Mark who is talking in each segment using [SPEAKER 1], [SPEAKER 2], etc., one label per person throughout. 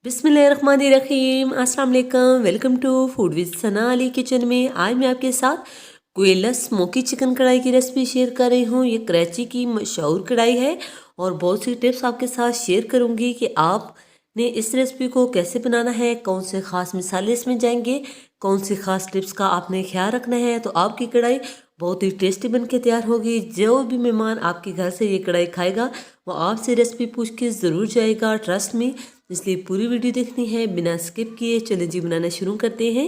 [SPEAKER 1] बिस्मिल्लाहिर्रहमानिर्रहीम, अस्सलाम वालेकुम। Welcome to Food with Sana Ali Kitchen में। आज मैं आपके साथ कोयला स्मोकी चिकन कढ़ाई की रेसिपी शेयर कर रही हूँ। ये कराची की मशहूर कढ़ाई है और बहुत सी टिप्स आपके साथ शेयर करूँगी कि आपने इस रेसिपी को कैसे बनाना है, कौन से ख़ास मसाले इसमें जाएंगे, कौन सी ख़ास टिप्स का आपने ख्याल रखना है, तो आपकी कढ़ाई बहुत ही टेस्टी बन के तैयार होगी। जो भी मेहमान आपके घर से ये कढ़ाई खाएगा वो आपसे रेसिपी पूछ के ज़रूर जाएगा, ट्रस्ट में। इसलिए पूरी वीडियो देखनी है बिना स्किप किए। चलिए जी बनाना शुरू करते हैं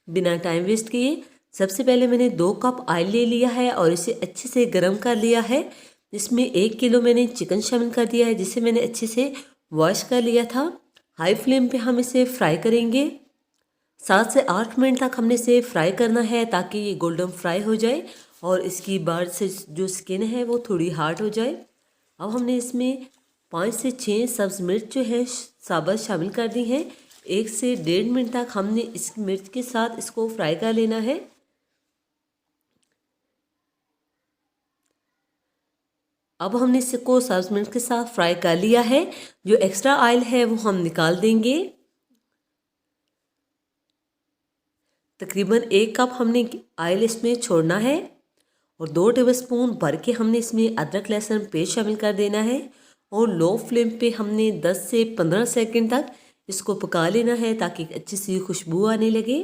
[SPEAKER 1] बिना टाइम वेस्ट किए। सबसे पहले मैंने 2 कप ऑयल ले लिया है और इसे अच्छे से गर्म कर लिया है। इसमें 1 किलो मैंने चिकन शामिल कर दिया है जिसे मैंने अच्छे से वॉश कर लिया था। हाई फ्लेम पे हम इसे फ्राई करेंगे। 7 से 8 मिनट तक हमने इसे फ्राई करना है ताकि ये गोल्डन फ्राई हो जाए और इसकी बाहर से जो स्किन है वो थोड़ी हार्ड हो जाए। अब हमने इसमें 5 से 6 सब्ज़ मिर्च जो है साबुत शामिल कर दी हैं। 1 से 1.5 मिनट तक हमने इस मिर्च के साथ इसको फ्राई कर लेना है। अब हमने इसको सब्ज़ मिर्च के साथ फ्राई कर लिया है। जो एक्स्ट्रा ऑयल है वो हम निकाल देंगे। तकरीबन 1 कप हमने ऑयल इसमें छोड़ना है और 2 टेबलस्पून भर के हमने इसमें अदरक लहसुन पेस्ट शामिल कर देना है और लो फ्लेम पे हमने 10 से 15 सेकंड तक इसको पका लेना है ताकि अच्छी सी खुशबू आने लगे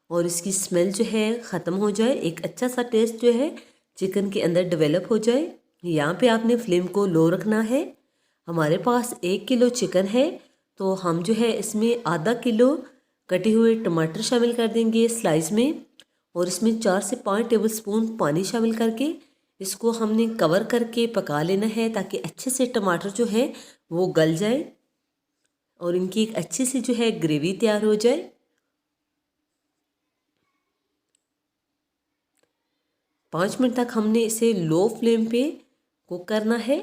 [SPEAKER 1] और इसकी स्मेल जो है ख़त्म हो जाए, एक अच्छा सा टेस्ट जो है चिकन के अंदर डेवलप हो जाए। यहाँ पे आपने फ्लेम को लो रखना है। हमारे पास 1 किलो चिकन है तो हम जो है इसमें आधा किलो कटे हुए टमाटर शामिल कर देंगे स्लाइस में और इसमें 4 से 5 टेबलस्पून पानी शामिल करके इसको हमने कवर करके पका लेना है ताकि अच्छे से टमाटर जो है वो गल जाए और इनकी एक अच्छी सी जो है ग्रेवी तैयार हो जाए। 5 मिनट तक हमने इसे लो फ्लेम पे कुक करना है।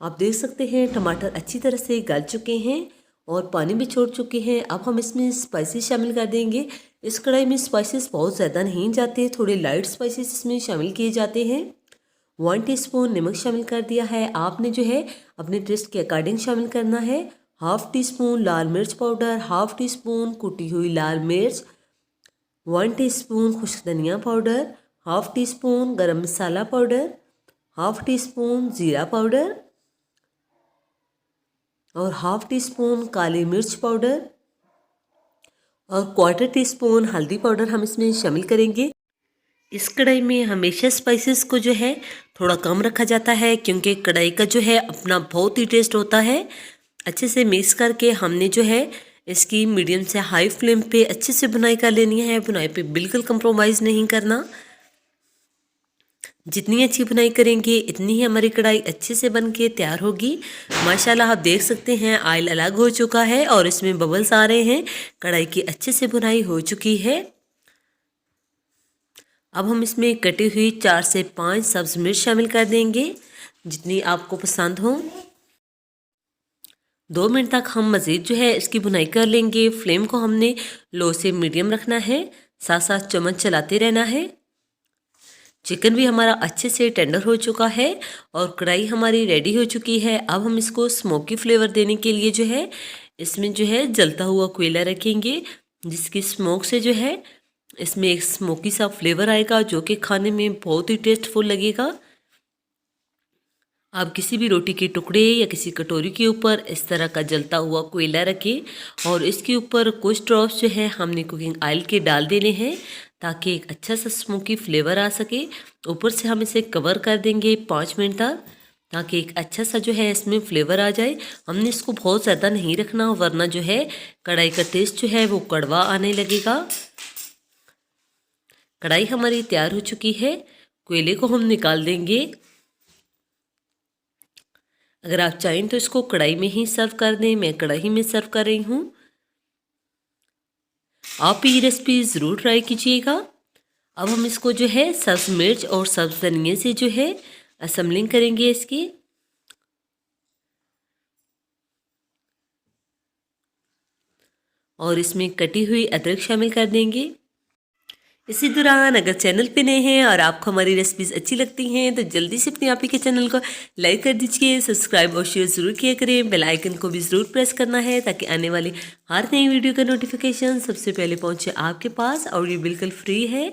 [SPEAKER 1] आप देख सकते हैं टमाटर अच्छी तरह से गल चुके हैं और पानी भी छोड़ चुके हैं। अब हम इसमें स्पाइसेस शामिल कर देंगे। इस कढ़ाई में स्पाइसेस बहुत ज़्यादा नहीं जाते, थोड़े लाइट स्पाइसेस इसमें शामिल किए जाते हैं। 1 टीस्पून नमक शामिल कर दिया है। आपने जो है अपने टेस्ट के अकॉर्डिंग शामिल करना है। हाफ़ टी स्पून लाल मिर्च पाउडर, हाफ़ टी स्पून कुटी हुई लाल मिर्च, 1 टीस्पून खुश्क धनिया पाउडर, हाफ़ टी स्पून गरम मसाला पाउडर, हाफ़ टी स्पून ज़ीरा पाउडर और हाफ़ टी स्पून काली मिर्च पाउडर और क्वार्टर टी स्पून हल्दी पाउडर हम इसमें शामिल करेंगे। इस कढ़ाई में हमेशा स्पाइसेस को जो है थोड़ा कम रखा जाता है क्योंकि कढ़ाई का जो है अपना बहुत ही टेस्ट होता है। अच्छे से मिक्स करके हमने जो है इसकी मीडियम से हाई फ्लेम पे अच्छे से बुनाई कर लेनी है। बुनाई पे बिल्कुल कंप्रोमाइज़ नहीं करना। जितनी अच्छी बुनाई करेंगे इतनी ही हमारी कढ़ाई अच्छे से बन के तैयार होगी। माशाल्लाह आप देख सकते हैं ऑयल अलग हो चुका है और इसमें बबल्स आ रहे हैं। कढ़ाई की अच्छे से बुनाई हो चुकी है। अब हम इसमें कटी हुई 4 से 5 सब्ज़ मिर्च शामिल कर देंगे जितनी आपको पसंद हो। 2 मिनट तक हम मज़ीद जो है इसकी बुनाई कर लेंगे। फ्लेम को हमने लो से मीडियम रखना है, साथ साथ चम्मच चलाते रहना है। चिकन भी हमारा अच्छे से टेंडर हो चुका है और कढ़ाई हमारी रेडी हो चुकी है। अब हम इसको स्मोकी फ्लेवर देने के लिए जो है इसमें जो है जलता हुआ कोयला रखेंगे जिसकी स्मोक से जो है इसमें एक स्मोकी सा फ्लेवर आएगा जो कि खाने में बहुत ही टेस्टफुल लगेगा। आप किसी भी रोटी के टुकड़े या किसी कटोरी के ऊपर इस तरह का जलता हुआ कोयला रखें और इसके ऊपर कुछ ड्रॉप्स जो है हमने कुकिंग ऑयल के डाल देने हैं ताकि एक अच्छा सा स्मोकी फ्लेवर आ सके। ऊपर से हम इसे कवर कर देंगे 5 मिनट तक ताकि एक अच्छा सा जो है इसमें फ्लेवर आ जाए। हमने इसको बहुत ज़्यादा नहीं रखना वरना जो है कढ़ाई का टेस्ट जो है वो कड़वा आने लगेगा। कढ़ाई हमारी तैयार हो चुकी है। कोयले को हम निकाल देंगे। अगर आप चाहें तो इसको कढ़ाई में ही सर्व कर दें, मैं कढ़ाई में सर्व कर रही हूँ। आप ये रेसिपी ज़रूर ट्राई कीजिएगा। अब हम इसको जो है सब्ज़ मिर्च और सब्ज़ धनिए से जो है असेंबलिंग करेंगे इसकी। और इसमें कटी हुई अदरक शामिल कर देंगे। इसी दौरान अगर चैनल पे नए हैं और आपको हमारी रेसिपीज़ अच्छी लगती हैं तो जल्दी से अपने आप ही के चैनल को लाइक कर दीजिए, सब्सक्राइब और शेयर ज़रूर किया करें। बेल आइकन को भी ज़रूर प्रेस करना है ताकि आने वाली हर नई वीडियो का नोटिफिकेशन सबसे पहले पहुंचे आपके पास, और ये बिल्कुल फ्री है।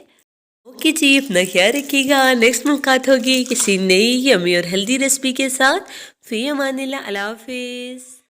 [SPEAKER 1] ओके जी, अपना ख्याल रखिएगा। नेक्स्ट मुलाकात होगी किसी नई यम्मी और हेल्दी रेसिपी के साथ। फ़ी अमानिल्लाह, अल्लाह हाफिज़।